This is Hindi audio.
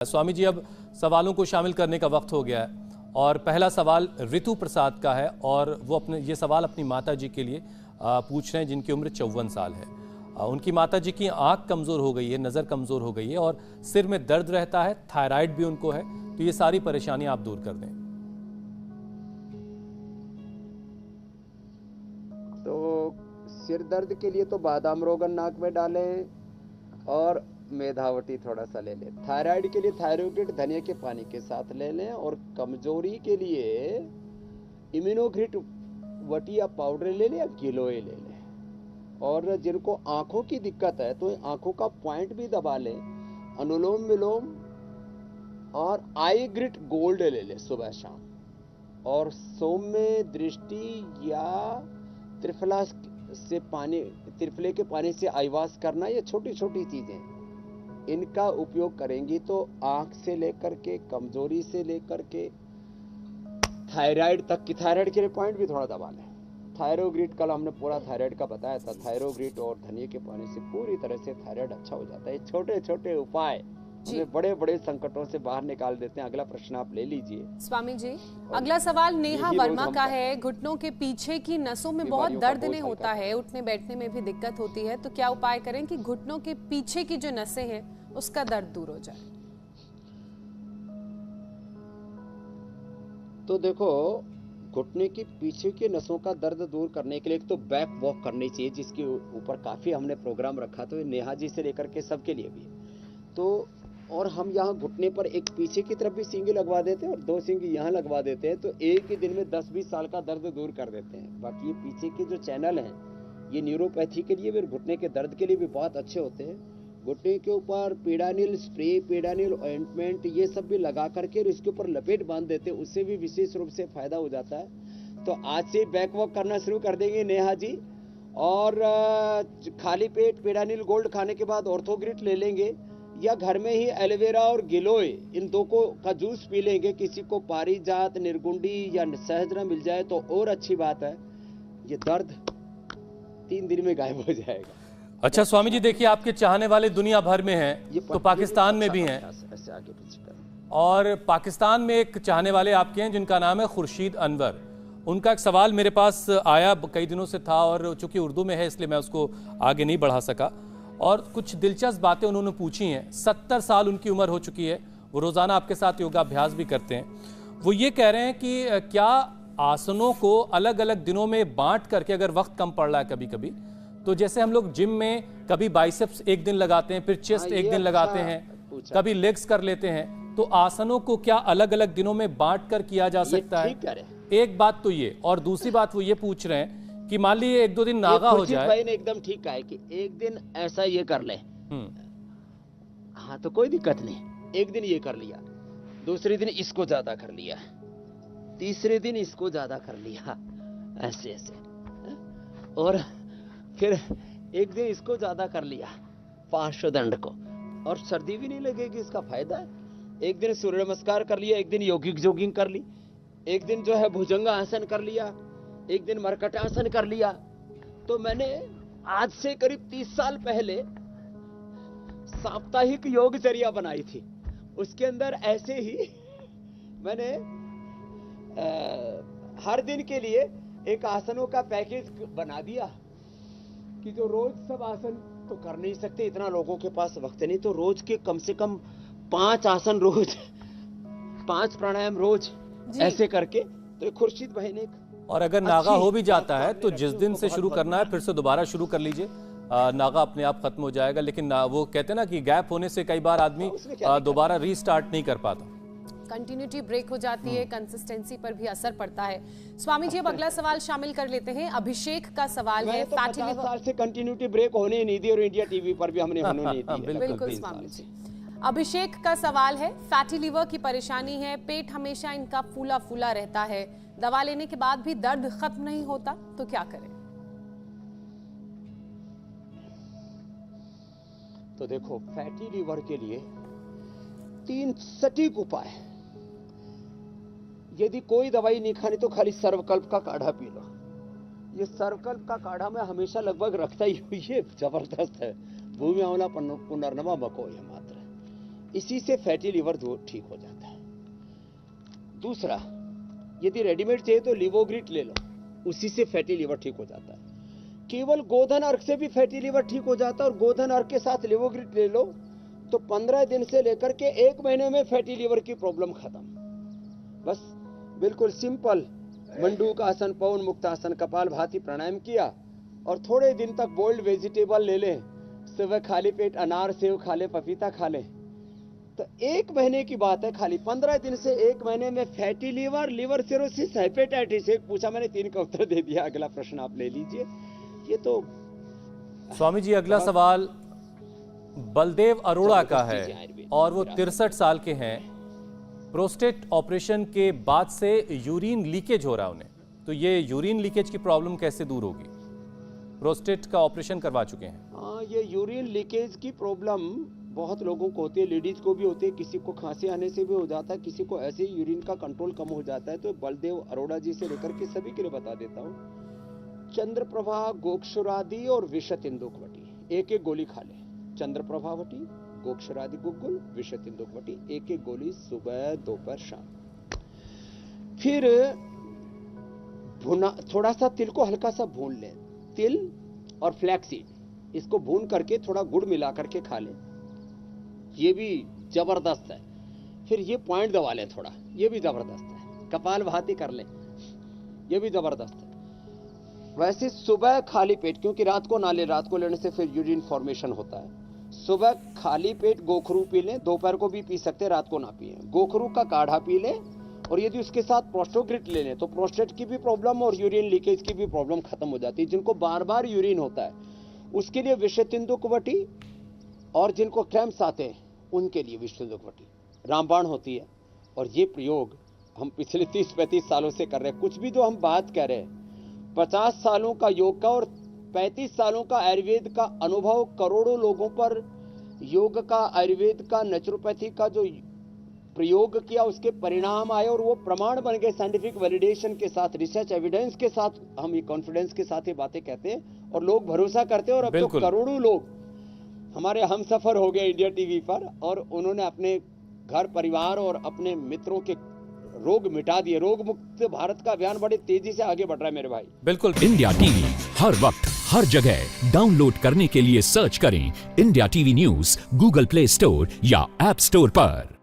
स्वामी जी, अब सवालों को शामिल करने का वक्त हो गया है और पहला सवाल ऋतु प्रसाद का है और वो ये सवाल अपनी माता जी के लिए पूछ रहे हैं जिनकी उम्र 54 साल है। उनकी माता जी की आंख कमज़ोर हो गई है, नज़र कमज़ोर हो गई है और सिर में दर्द रहता है, थायराइड भी उनको है। तो ये सारी परेशानियां आप दूर कर दें। तो सिर दर्द के लिए तो बादाम रोगन नाक में डालें और मेधावटी थोड़ा सा ले लें। थायराइड के लिए थायरोग्रिड धनिया के पानी के साथ ले लें और कमजोरी के लिए इम्यूनोग्रिड वटिया पाउडर ले लें या गिलोय ले लें। और जिनको आंखों की दिक्कत है तो आंखों का पॉइंट भी दबा लें। अनुलोम विलोम और आई ग्रिड गोल्ड ले लें सुबह शाम। और सौम्य दृष्टि या त्रिफला से पानी, त्रिफले के पानी से आईवास करना, ये छोटी छोटी चीजें इनका उपयोग करेंगी तो आंख से लेकर के कमजोरी से लेकर के थायराइड तक की, थायराइड के लिए पॉइंट भी थोड़ा दबा लें। थायरोग्रिड कल हमने पूरा थायराइड का बताया था। थायरोग्रिड और धनिया के पानी से पूरी तरह से थायराइड अच्छा हो जाता है। छोटे छोटे उपाय हमें बड़े बड़े संकटों से बाहर निकाल देते हैं। अगला प्रश्न आप ले लीजिए स्वामी जी। अगला सवाल नेहा वर्मा का है। घुटनों के पीछे की नसों में बहुत दर्द नहीं होता है, उठने बैठने में भी दिक्कत होती है, तो क्या उपाय करें कि घुटनों के पीछे की जो नसें हैं उसका दर्द दूर हो जाए? तो देखो, घुटने की पीछे की नसों का दर्द दूर करने के लिए एक तो बैक वॉक करनी चाहिए, जिसके ऊपर काफी हमने प्रोग्राम रखा, तो नेहा जी से लेकर के सबके लिए भी। तो और हम यहाँ घुटने पर एक पीछे की तरफ भी सींगी लगवा देते हैं और 2 सींगी यहाँ लगवा देते हैं, तो एक ही दिन में 10-20 साल का दर्द दूर कर देते हैं। बाकी ये पीछे के जो चैनल हैं ये न्यूरोपैथी के लिए भी, घुटने के दर्द के लिए भी बहुत अच्छे होते हैं। घुटने के ऊपर पीडानिल स्प्रे, पीडानिल ऑइंटमेंट, ये सब भी लगा करके और इसके ऊपर लपेट बांध देते हैं, उससे भी विशेष रूप से फायदा हो जाता है। तो आज से बैक वॉक करना शुरू कर देंगे नेहा जी। और खाली पेट पीडानिल गोल्ड खाने के बाद ऑर्थोग्रिड ले लेंगे या घर में ही एलोवेरा और गिलोय, इन दो का जूस पी लेंगे। किसी को पारिजात, निर्गुंडी या सहजन मिल जाए तो और अच्छी बात है। ये दर्द 3 दिन में गायब हो जाएगा। अच्छा स्वामी जी, देखिए आपके चाहने वाले दुनिया भर में हैं, तो पाकिस्तान में भी हैं, और पाकिस्तान में एक चाहने वाले आपके हैं जिनका नाम है खुर्शीद अनवर। उनका एक सवाल मेरे पास आया, कई दिनों से था और चूंकि उर्दू में है इसलिए मैं उसको आगे नहीं बढ़ा सका। और कुछ दिलचस्प बातें उन्होंने पूछी हैं। 70 साल उनकी उम्र हो चुकी है, वो रोज़ाना आपके साथ योगाभ्यास भी करते हैं। वो ये कह रहे हैं कि क्या आसनों को अलग अलग दिनों में बांट करके, अगर वक्त कम पड़ रहा है कभी कभी, तो जैसे हम लोग जिम में कभी बाइसेप्स एक दिन लगाते हैं, फिर चेस्ट एक दिन लगाते हैं, कभी लेग्स कर लेते हैं, तो आसनों को क्या अलग अलग दिनों में बांट कर किया जा सकता है? एक बात तो ये, और दूसरी बात वो ये पूछ रहे हैं कि मान लीजिए 1-2 दिन नागा हो जाए। भाई ने एकदम ठीक कहा है कि एक दिन ऐसा ये कर ले, हाँ तो कोई दिक्कत नहीं। एक दिन ये कर लिया, दूसरे दिन इसको ज्यादा कर लिया, तीसरे दिन इसको ज्यादा कर लिया, ऐसे ऐसे, और फिर एक दिन इसको ज्यादा कर लिया, पार्श्वदंड को, और सर्दी भी नहीं लगेगी। इसका फायदा है। एक दिन सूर्य नमस्कार कर लिया, एक दिन योगिक जॉगिंग कर ली, एक दिन जो है भुजंगा आसन कर लिया, एक दिन मरकटासन कर लिया। तो मैंने आज से करीब 30 साल पहले साप्ताहिक योगचर्या बनाई थी। उसके अंदर ऐसे ही मैंने हर दिन के लिए एक आसनों का पैकेज बना दिया कि जो रोज सब आसन तो कर नहीं सकते, इतना लोगों के पास वक्त नहीं, तो रोज के कम से कम 5 आसन रोज, 5 प्राणायाम रोज, ऐसे करके। तो खुर्शीद भाई ने, और अगर नागा हो भी जाता है तो जिस दिन से शुरू करना है फिर से दोबारा शुरू कर लीजिए, नागा अपने आप खत्म हो जाएगा। लेकिन वो कहते हैं ना कि गैप होने से कई बार आदमी दोबारा रीस्टार्ट नहीं कर पाता, कंटिन्यूटी ब्रेक हो जाती है, कंसिस्टेंसी पर भी असर पड़ता है। स्वामी जी, अब अगला सवाल शामिल कर लेते हैं। अभिषेक का सवाल है। तो 50 साल से कंटिन्यूटी ब्रेक होने ही नहीं दी और इंडिया टीवी पर भी हमने होने नहीं दी। बिल्कुल स्वामी जी। अभिषेक का सवाल है, फैटी लिवर की परेशानी है, पेट हमेशा इनका फूला फूला रहता है, दवा लेने के बाद भी दर्द खत्म नहीं होता, तो क्या करें? तो देखो, फैटी लिवर के लिए 3 सटीक उपाय। यदि कोई दवाई नहीं खानी तो खाली सर्वकल्प का काढ़ा पी लो। ये सर्वकल्प का काढ़ा मैं हमेशा लगभग रखता ही हूँ, ये जबरदस्त है। भूमि आंवला पुनर्नवा मको, ये मात्र इसी से फैटी लीवर ठीक हो जाता है। दूसरा, यदि रेडीमेड चाहिए तो लिवोग्रिट ले लो, उसी से फैटी लीवर ठीक हो जाता है। केवल गोधन अर्क से भी फैटी लीवर ठीक हो जाता है, और गोधन अर्क के साथ लिवोग्रिट ले लो तो 15 दिन से लेकर के 1 महीने में फैटी लीवर की प्रॉब्लम खत्म। बस बिल्कुल सिंपल, मंडूक आसन, पवन मुक्त आसन, कपालभाति प्राणायाम किया और थोड़े दिन तक बोल्ड वेजिटेबल ले लें, सुबह खाली पेट अनार सेव खा ले, पपीता खा ले, तो 1 महीने की बात है, खाली 15 दिन से 1 महीने में fatty liver, liver cirrhosis, hepatitis, एक पूछा मैंने 3 का उत्तर दे दिया। अगला प्रश्न आप ले लीजिए। ये तो स्वामी जी, अगला सवाल बलदेव अरोड़ा का है और वो 63 साल के हैं। प्रोस्टेट ऑपरेशन के बाद से यूरिन लीकेज हो रहा है उन्हें, तो ये यूरिन लीकेज की प्रॉब्लम कैसे दूर होगी? प्रोस्टेट का ऑपरेशन करवा चुके हैं। हाँ, ये यूरिन लीकेज की प्रॉब्लम बहुत लोगों को होती है, लेडीज को भी होती है, किसी को खांसी आने से भी हो जाता है, किसी को ऐसे ही यूरिन का कंट्रोल कम हो जाता है। तो बलदेव अरोड़ा जी से लेकर के सभी के लिए बता देता हूँ। चंद्रप्रभा, गोक्षुरादि और विषतिंदुकवटी, एक एक गोली खा ले। चंद्रप्रभावटी, गोक्षरादि गुग्गुल, विषतिंदुकवटी, एक एक गोली सुबह, दोपहर, शाम। फिर भुना, थोड़ा सा तिल को हल्का सा भून ले, तिल और फ्लैक्सीड, इसको भून करके थोड़ा गुड़ मिला करके खा ले, ये भी जबरदस्त है। फिर ये पॉइंट दबा ले थोड़ा, ये भी जबरदस्त है। कपालभाति कर ले, ये भी जबरदस्त है। वैसे सुबह खाली पेट, क्योंकि रात को ना ले, रात को लेने से फिर यूरिन फॉर्मेशन होता है। सुबह खाली पेट गोखरू पी लें, दोपहर को भी पी सकते हैं, रात को ना पिए। गोखरू का काढ़ा पी लें, और यदि उसके साथ प्रोस्टोग्रिट ले लें तो प्रोस्टेट की भी प्रॉब्लम और यूरिन लीकेज की भी प्रॉब्लम खत्म हो जाती है। जिनको बार बार यूरिन होता है उसके लिए विषतिंदुकवटी, और जिनको क्रैम्प्स आते हैं उनके लिए विषतिंदुकवटी रामबाण होती है। और ये प्रयोग हम पिछले 30-35 सालों से कर रहे हैं। कुछ भी जो हम बात कर रहे हैं, 50 सालों का योग का और 35 सालों का आयुर्वेद का अनुभव, करोड़ों लोगों पर योग का, आयुर्वेद का, नेचुरोपैथी का जो प्रयोग किया, उसके परिणाम आए और वो प्रमाण बन गए साइंटिफिक वैलिडेशन के साथ, रिसर्च एविडेंस के साथ। हम ये कॉन्फिडेंस के साथ ये बातें कहते हैं और लोग भरोसा करते हैं। और अब तो करोड़ों लोग हमारे हम सफर हो गए इंडिया टीवी पर, और उन्होंने अपने घर परिवार और अपने मित्रों के रोग मिटा दिए। रोग मुक्त भारत का अभियान बड़ी तेजी से आगे बढ़ रहा है मेरे भाई। बिल्कुल। इंडिया टीवी हर वक्त हर जगह डाउनलोड करने के लिए सर्च करें India TV news Google play store या ऐप स्टोर पर।